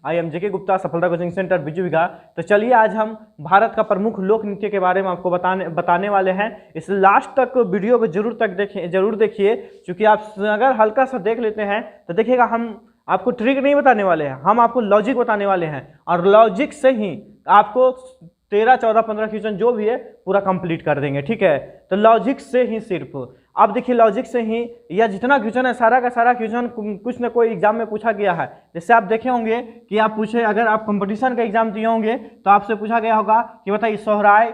I am जेके गुप्ता, सफलता coaching centre Biju विघा। तो चलिए आज हम भारत का प्रमुख लोक नृत्य के बारे में आपको बताने वाले हैं। इस लास्ट तक वीडियो को जरूर देखिए, क्योंकि आप अगर हल्का सा देख लेते हैं तो देखिएगा हम आपको ट्रिक नहीं बताने वाले हैं, हम आपको लॉजिक बताने वाले हैं, और लॉजिक से ही आपको 13, 14, 15 क्वेश्चन जो भी है पूरा कंप्लीट कर देंगे। ठीक है, तो लॉजिक से ही सिर्फ अब देखिए, लॉजिक से ही या जितना क्वेश्चन है सारा का सारा क्वेश्चन कुछ ना कोई एग्जाम में पूछा गया है। जैसे आप देखे होंगे कि आप पूछे, अगर आप कंपटीशन का एग्जाम दिए होंगे तो आपसे पूछा गया होगा कि बताइए सोहराय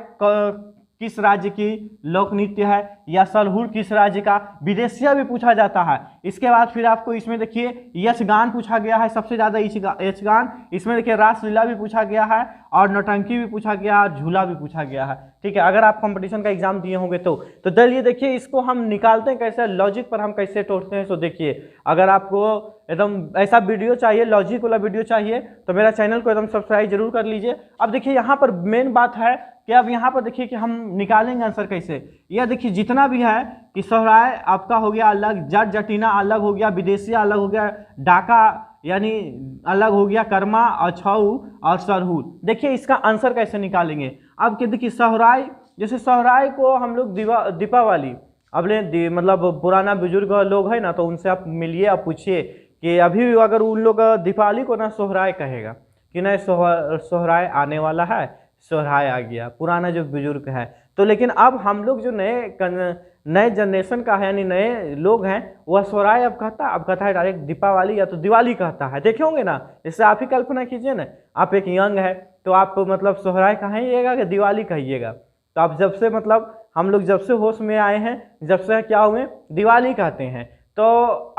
किस राज्य की लोक नृत्य है, या सरहुल किस राज्य का। विदेशिया भी पूछा जाता है। इसके बाद फिर आपको इसमें देखिए यक्षगान पूछा गया है, सबसे ज्यादा यक्षगान। इसमें देखिए रासलीला भी पूछा गया है, और नौटंकी भी पूछा गया है, और झूला भी पूछा गया है। ठीक है, अगर आप कंपटीशन का एग्जाम दिए होंगे तो चलिए देखिए इसको हम निकालते हैं कैसे, लॉजिक पर हम कैसे तोड़ते हैं। तो देखिए, अगर आपको एकदम ऐसा वीडियो चाहिए, लॉजिक वाला वीडियो चाहिए, तो मेरा चैनल को एकदम सब्सक्राइब जरूर कर लीजिए। अब देखिए यहाँ पर मेन बात है कि अब यहाँ पर देखिए कि हम निकालेंगे आंसर कैसे। यह देखिए जितना भी है कि सोहराय आपका हो गया अलग, जट जटिना अलग हो गया, विदेशिया अलग हो गया, डाका यानी अलग हो गया, कर्मा और छऊ और सरहुल। देखिए इसका आंसर कैसे निकालेंगे। अब कि देखिए सोहराय, जैसे सोहराय को हम लोग दीपावली, अब मतलब पुराना बुजुर्ग लोग है ना, तो उनसे आप मिलिए, आप पूछिए कि अभी अगर उन लोग दीपावली को ना सोहराय कहेगा कि नहीं सोहराय आने वाला है, सोहराय आ गया, पुराना जो बुजुर्ग है। तो लेकिन अब हम लोग जो नए जनरेशन का है, यानी नए लोग हैं, वह सोहराय अब कहता है डायरेक्ट दीपावली या तो दिवाली कहता है। देखे होंगे ना, जैसे आप ही कल्पना कीजिए ना, आप एक यंग है तो आप मतलब सोहराय कहिएगा कि दिवाली कहिएगा। तो आप जब से मतलब हम लोग जब से होश में आए हैं, जब से क्या हुए, दिवाली कहते हैं। तो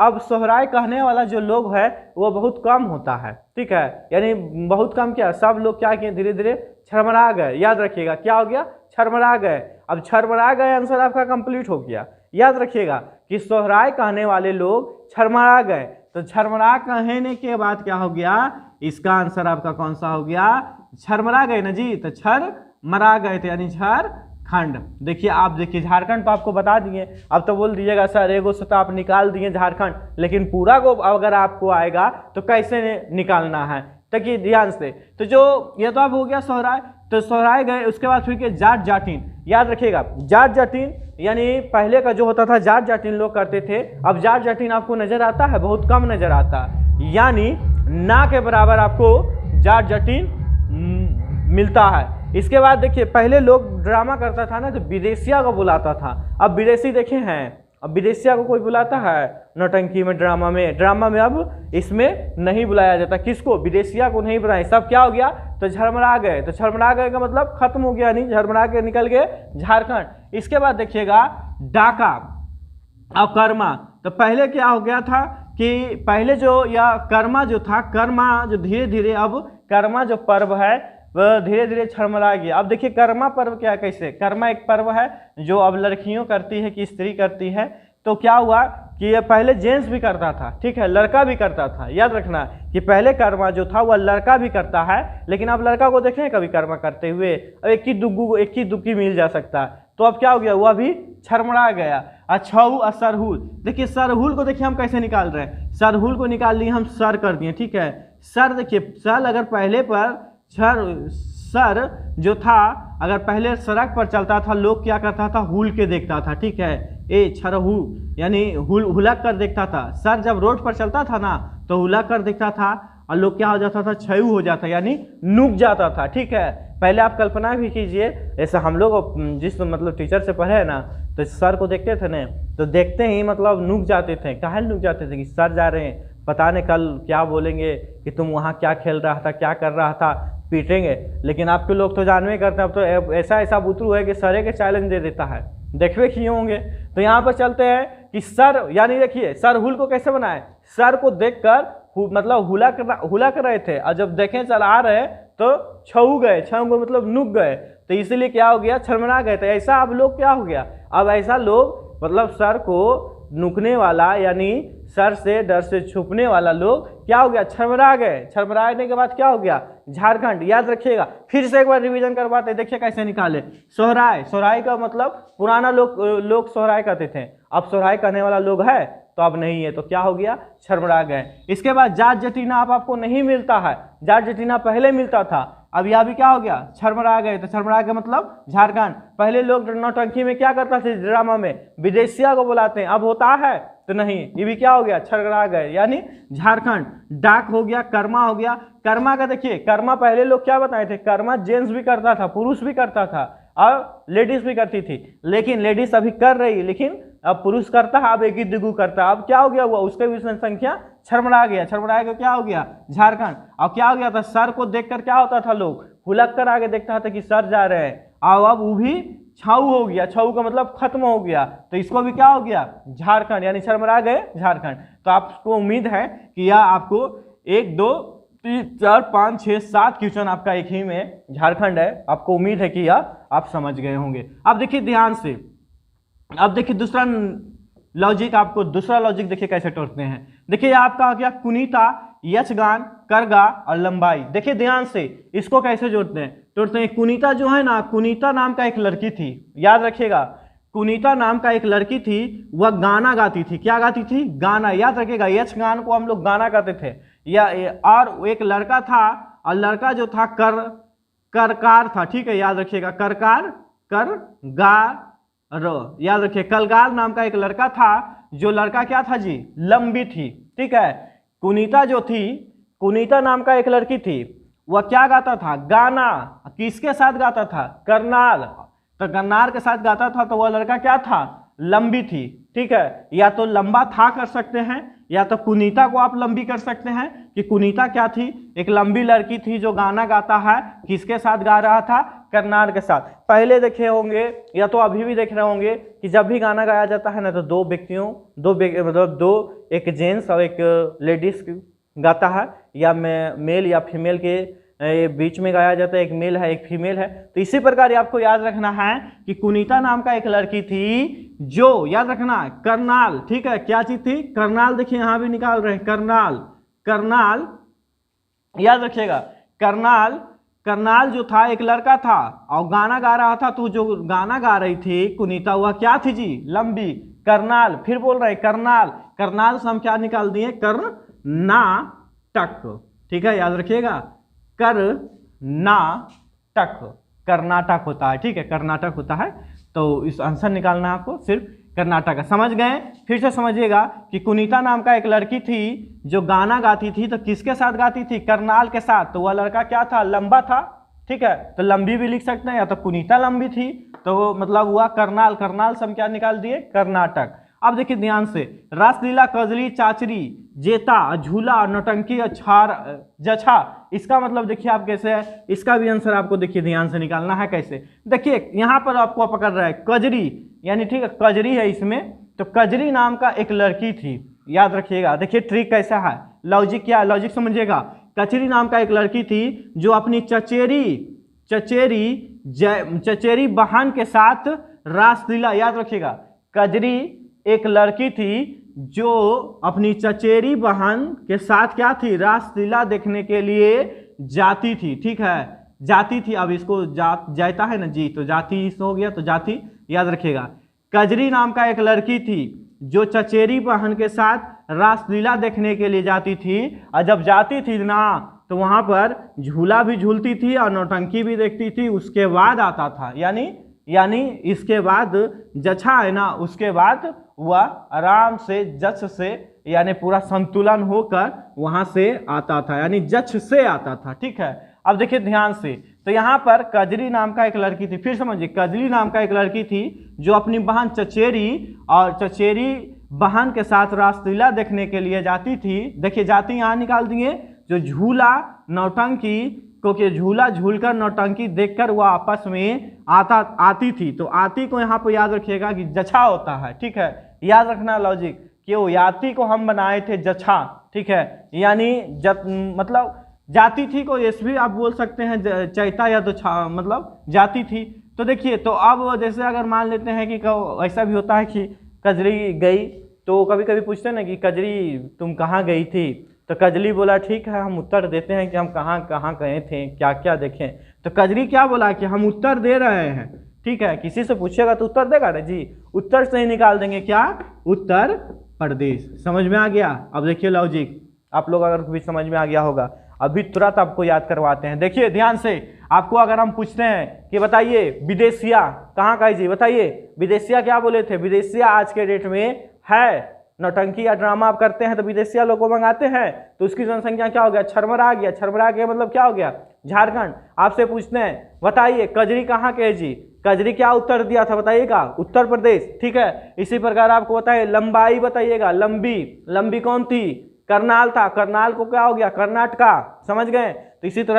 अब सोहराय कहने वाला जो लोग है वो बहुत कम होता है। ठीक है, यानी बहुत कम क्या, सब लोग क्या किए, धीरे धीरे छरमरा गए। याद रखिएगा क्या हो गया, छरमरा गए। अब छरमरा गए आंसर आपका कंप्लीट हो गया। याद रखिएगा कि सोहराय कहने वाले लोग छरमरा गए। तो छरमरा कहने के बाद क्या हो गया, इसका आंसर आपका कौन सा हो गया, छरमरा गए ना जी, तो छर मरा गए थे, यानी झारखंड। देखिए आप देखिए झारखंड तो आपको बता दिए। अब तो बोल दीजिएगा सर एगो से तो आप निकाल दिए झारखंड, लेकिन पूरा को अगर आपको आएगा तो कैसे निकालना है, देखिए ध्यान से। तो जो ये तो अब हो गया सोहराय, तो सोहराय गए। उसके बाद फिर के जाट जाटिन, याद रखिएगा जाट जाटिन यानी पहले का जो होता था जाट जाटिन लोग करते थे। अब जाट जाटिन आपको नजर आता है, बहुत कम नजर आता है, यानी ना के बराबर आपको जाट जाटिन मिलता है। इसके बाद देखिए पहले लोग ड्रामा करता था ना, तो विदेशिया को बुलाता था। अब विदेशी देखे हैं, अब विदेशिया को कोई बुलाता है नौटंकी में, ड्रामा में अब इसमें नहीं बुलाया जाता। किसको, विदेशिया को नहीं बुलाया। सब क्या हो गया, तो झरमरा गए। तो झरमरा गए का मतलब खत्म हो गया, नहीं झरमरा के निकल गए झारखंड। इसके बाद देखिएगा डाका और कर्मा। तो पहले क्या हो गया था कि पहले जो या कर्मा जो था, कर्मा जो धीरे धीरे अब कर्मा जो पर्व है वह धीरे धीरे छरमरा गया। अब देखिए कर्मा पर्व क्या, कैसे, कर्मा एक पर्व है जो अब लड़कियों करती है कि स्त्री करती है। तो क्या हुआ कि ये पहले जेंट्स भी करता था, ठीक है, लड़का भी करता था। याद रखना कि पहले कर्मा जो था वह लड़का भी करता है, लेकिन अब लड़का को देखें कभी कर्मा करते हुए, अब एक ही दुग्गी मिल जा सकता है। तो अब क्या हो गया, वह भी छरमरा गया। छऊ और सरहुल, देखिए सरहुल को देखिए हम कैसे निकाल रहे हैं। सरहुल को निकाल लिए हम, सर कर दिए। ठीक है, सर देखिए सर अगर पहले पर सर जो था अगर पहले सड़क पर चलता था, लोग क्या करता था, हुल के देखता था। ठीक है, छरहू यानी हुलक कर देखता था। सर जब रोड पर चलता था ना तो हुलक कर देखता था, और लोग क्या हो जाता था, छयू हो जाता, यानी नुक जाता था। ठीक है, पहले आप कल्पना भी कीजिए, जैसे हम लोग जिस मतलब टीचर से पढ़े है ना, तो सर को देखते थे ना, तो देखते ही मतलब नुक जाते थे। काहे नुक जाते थे कि सर जा रहे हैं, पता नहीं कल क्या बोलेंगे कि तुम वहाँ क्या खेल रहा था, क्या कर रहा था, पीटेंगे। लेकिन आपके लोग तो जानवे करते हैं, अब तो ऐसा बुतरू है कि सरे के चैलेंज दे देता है, देखवे किए होंगे। तो यहाँ पर चलते हैं कि सर, यानी देखिए सरहुल को कैसे बनाए, सर को देखकर मतलब हुला कर रहे थे, और जब देखें चल आ रहे तो छऊ गए, छऊ को मतलब नुक गए, तो इसीलिए क्या हो गया, छरमरा गए। तो ऐसा अब लोग क्या हो गया, अब ऐसा लोग मतलब सर को नुकने वाला, यानी सर से डर से छुपने वाला लोग क्या हो गया, छरमरा गए। छरमराने के बाद क्या हो गया, झारखंड। याद रखिएगा, फिर से एक बार रिवीजन करवाते, देखिए कैसे निकाले। सोहराय, सोहराय का मतलब पुराना लोग सोहराय कहते थे, अब सोहराय कहने वाला लोग है तो अब नहीं है, तो क्या हो गया, छरमरा गए। इसके बाद जाट जटिना अब आपको नहीं मिलता है, जाट जटिना पहले मिलता था, अब यह भी क्या हो गया, छरमरा गए। तो छरमरा गए मतलब झारखंड। पहले लोग नौटंकी में क्या करता थे, ड्रामा में विदेशिया को बुलाते हैं, अब होता है तो नहीं, ये भी क्या हो गया, छरमरा गए, यानी झारखंड। डाक हो गया, कर्मा हो गया। कर्मा का देखिए, कर्मा पहले लोग क्या बताए थे, कर्मा जेंट्स भी करता था, पुरुष भी करता था और लेडीज भी करती थी, लेकिन लेडीज अभी कर रही, लेकिन अब पुरुष करता है, अब एक ही दिगु करता है। अब क्या हो गया हुआ, उसके भी संख्या छरमरा गया, छरमरा गया, क्या हो गया, झारखंड। अब क्या हो गया था, सर को देखकर क्या होता था, लोग हुलक कर आगे देखता था कि सर जा रहे हैं, अब वो भी छाऊ हो गया, छाऊ का मतलब खत्म हो गया, तो इसको भी क्या हो गया, झारखंड, यानी छरमरा गए झारखंड। तो आपको उम्मीद है कि यह आपको 1 2 3 4 5 6 7 क्वेश्चन आपका एक ही में झारखंड है, आपको उम्मीद है कि यह आप समझ गए होंगे। अब देखिए ध्यान से, अब देखिए दूसरा लॉजिक, आपको दूसरा लॉजिक देखिए कैसे तोड़ते हैं। देखिए आपका हो गया कुनीता, यक्षगान, करगा और लंबाई। देखिए ध्यान से इसको कैसे जोड़ते हैं, कुनीता जो है ना, कुनीता नाम का एक लड़की थी, याद रखिएगा, कुनीता नाम का एक लड़की थी, वह गाना गाती थी, क्या गाती थी, गाना, याद रखिएगा, यक्षगान को हम लोग गाना गाते थे। या और एक लड़का था, और लड़का जो था करकार था, ठीक है, याद रखिएगा, करकार, कर गा रो, याद रखिए, कलगार नाम का एक लड़का था, जो लड़का क्या था जी, लंबी थी, ठीक है। कुनीता जो थी, कुनीता नाम का एक लड़की थी, वह क्या गाता था, गाना, किसके साथ गाता था, करनाल, तो करनाल के साथ गाता था, तो वह लड़का क्या था, लंबी थी, ठीक है। या तो लंबा था कर सकते हैं, या तो कुनीता को आप लंबी कर सकते हैं कि कुनीता क्या थी, एक लंबी लड़की थी जो गाना गाता है, किसके साथ गा रहा था, करनाल के साथ। पहले देखे होंगे या तो अभी भी देख रहे होंगे कि जब भी गाना गाया जाता है ना, तो दो व्यक्तियों, मतलब दो, एक जेंट्स और एक लेडीज गाता है, या मेल या फीमेल के बीच में गाया जाता है, एक मेल है एक फीमेल है। तो इसी प्रकार आपको याद रखना है कि कुनीता नाम का एक लड़की थी, जो याद रखना करनाल, ठीक है, क्या चीज थी, करनाल, देखिए यहां भी निकाल रहे हैं, करनाल, करनाल, याद रखिएगा, करनाल, करनाल जो था एक लड़का था और गाना गा रहा था, तो जो गाना गा रही थी कुनीता, वह क्या थी जी, लंबी, करनाल। फिर बोल रहे हैं करनाल, करनाल से हम क्या निकाल दिए, कर्नाटक, ठीक है, याद रखिएगा, कर्नाटक, कर्नाटक होता है, ठीक है, कर्नाटक होता है। तो इस आंसर निकालना है आपको, सिर्फ कर्नाटक का, समझ गए। फिर से समझिएगा कि कुनीता नाम का एक लड़की थी जो गाना गाती थी, तो किसके साथ गाती थी, करनाल के साथ, तो वह लड़का क्या था, लंबा था, ठीक है, तो लंबी भी लिख सकते हैं, या तो कुनीता लंबी थी, तो मतलब हुआ करनाल, करनाल से हम क्या निकाल दिए, कर्नाटक। अब देखिए ध्यान से, रासलीला, कजली, चाचरी, जेता, झूला, नौटंकी, जछा, इसका मतलब देखिए आप कैसे है, इसका भी आंसर आपको देखिए ध्यान से निकालना है। कैसे, देखिए यहाँ पर आपको पकड़ रहा है कजरी, यानी ठीक है, कजरी है इसमें, तो कजरी नाम का एक लड़की थी, याद रखिएगा। देखिए ट्रिक कैसा है, लॉजिक क्या है, लॉजिक समझिएगा। कजरी नाम का एक लड़की थी जो अपनी चचेरी बहन के साथ रासलीला, याद रखिएगा, कजरी एक लड़की थी जो अपनी चचेरी बहन के साथ क्या थी, रासलीला देखने के लिए जाती थी, ठीक है, जाती थी। अब इसको जाता है ना जी, तो जाती इसको हो गया, तो जाती, याद रखिएगा। कजरी नाम का एक लड़की थी जो चचेरी बहन के साथ रासलीला देखने के लिए जाती थी, और जब जाती थी ना, तो वहां पर झूला भी झूलती थी और नौटंकी भी देखती थी, उसके बाद आता था, यानी इसके बाद जछा है ना, उसके बाद वह आराम से जछ से, यानी पूरा संतुलन होकर वहां से आता था, यानी जछ से आता था, ठीक है। अब देखिए ध्यान से, तो यहाँ पर कजरी नाम का एक लड़की थी, फिर समझिए, कजरी नाम का एक लड़की थी जो अपनी बहन चचेरी बहन के साथ रासलीला देखने के लिए जाती थी। देखिए जाती यहाँ निकाल दिए, जो झूला, नौटंकी, क्योंकि झूला झूलकर नौटंकी देखकर वह आपस में आती थी, तो आती को यहाँ पर याद रखिएगा कि जछा होता है, ठीक है, याद रखना लॉजिक, कि वो याती को हम बनाए थे जछा, ठीक है, यानी मतलब जाती थी को एस भी आप बोल सकते हैं, चैता या तो मतलब जाती थी। तो देखिए, तो अब जैसे अगर मान लेते हैं कि ऐसा भी होता है कि कजरी गई, तो कभी कभी पूछते हैं ना कि कजरी तुम कहाँ गई थी, तो कजली बोला ठीक है, हम उत्तर देते हैं कि हम कहाँ कहाँ गए थे, क्या क्या देखें। तो कजरी क्या बोला कि हम उत्तर दे रहे हैं, ठीक है, किसी से पूछेगा तो उत्तर देगा ना जी, उत्तर से ही निकाल देंगे क्या, उत्तर प्रदेश। समझ में आ गया? अब देखिए लॉजिक, आप लोग अगर भी समझ में आ गया होगा, अभी तुरंत आपको याद करवाते हैं। देखिए ध्यान से, आपको अगर हम पूछते हैं कि बताइए विदेशिया कहाँ का है जी, बताइए विदेशिया क्या बोले थे? विदेशिया आज के डेट में है, नौटंकी या ड्रामा आप करते हैं तो विदेशिया लोग को मंगाते हैं, तो उसकी जनसंख्या क्या हो गया? छरमरा आ गया। छरमरा गया मतलब क्या हो गया? झारखंड। आपसे पूछते हैं बताइए कजरी कहाँ के है जी? कजरी क्या उत्तर दिया था बताइएगा? उत्तर प्रदेश। ठीक है, इसी प्रकार आपको बताइए लंबाई बताइएगा, लंबी, लंबी कौन थी? करनाल था। करनाल को क्या हो गया? कर्नाटका। समझ गए? तो इसी तरह